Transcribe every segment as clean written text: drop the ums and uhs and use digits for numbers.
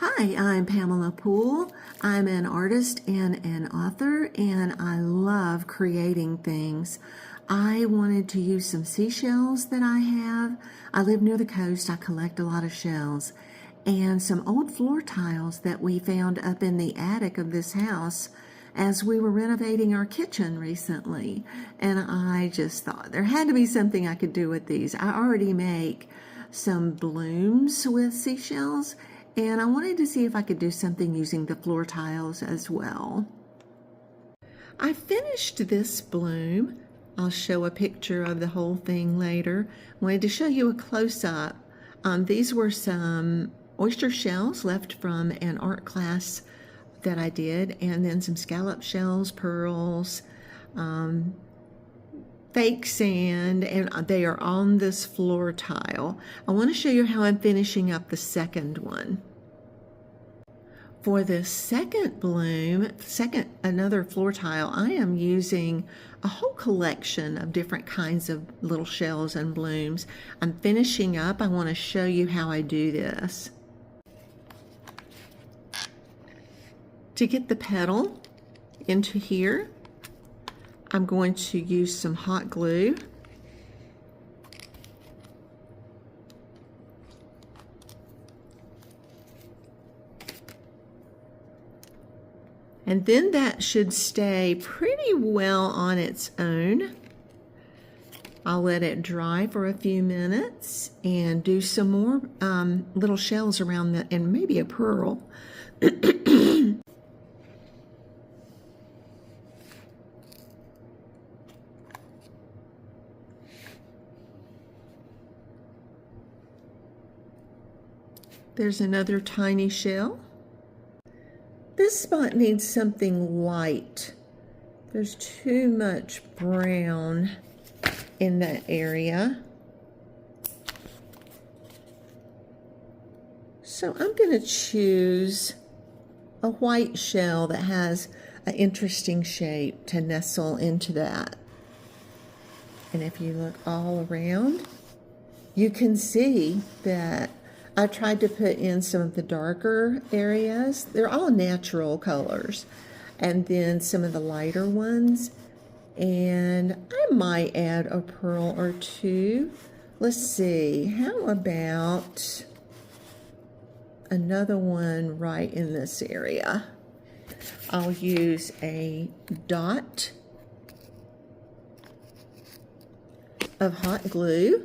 Hi, I'm Pamela Poole. I'm an artist and an author, and I love creating things. I wanted to use some seashells that I have. I live near the coast. I collect a lot of shells. And some old floor tiles that we found up in the attic of this house as we were renovating our kitchen recently. And I just thought there had to be something I could do with these. I already make some blooms with seashells, and I wanted to see if I could do something using the floor tiles as well. I finished this bloom. I'll show a picture of the whole thing later. I wanted to show you a close-up. These were some oyster shells left from an art class that I did, and then some scallop shells, pearls, fake sand, and they are on this floor tile. I want to show you how I'm finishing up the second one. For this second bloom, another floor tile, I am using a whole collection of different kinds of little shells and blooms. I'm finishing up. I want to show you how I do this. To get the petal into here, I'm going to use some hot glue. And then that should stay pretty well on its own. I'll let it dry for a few minutes and do some more little shells around and maybe a pearl. There's another tiny shell. This spot needs something light. There's too much brown in that area. So I'm going to choose a white shell that has an interesting shape to nestle into that. And if you look all around, you can see that I tried to put in some of the darker areas. They're all natural colors. And then some of the lighter ones. And I might add a pearl or two. Let's see, how about another one right in this area? I'll use a dot of hot glue.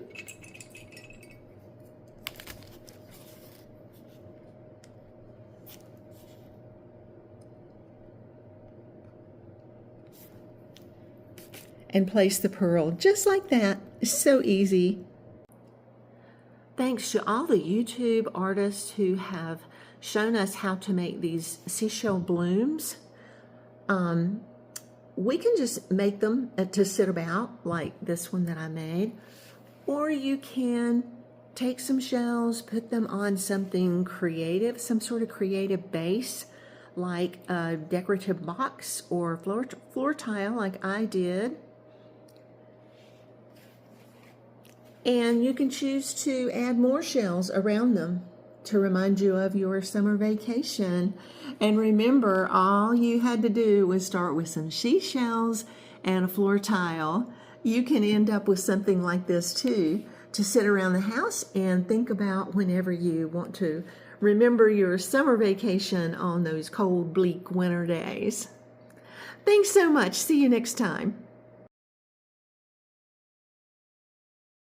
And place the pearl just like that. It's so easy. Thanks to all the YouTube artists who have shown us how to make these seashell blooms. We can just make them to sit about, like this one that I made. Or you can take some shells, put them on something creative, some sort of creative base, like a decorative box or floor tile like I did. And you can choose to add more shells around them to remind you of your summer vacation. And remember, all you had to do was start with some seashells and a floor tile. You can end up with something like this too, to sit around the house and think about whenever you want to remember your summer vacation on those cold, bleak winter days. Thanks so much. See you next time.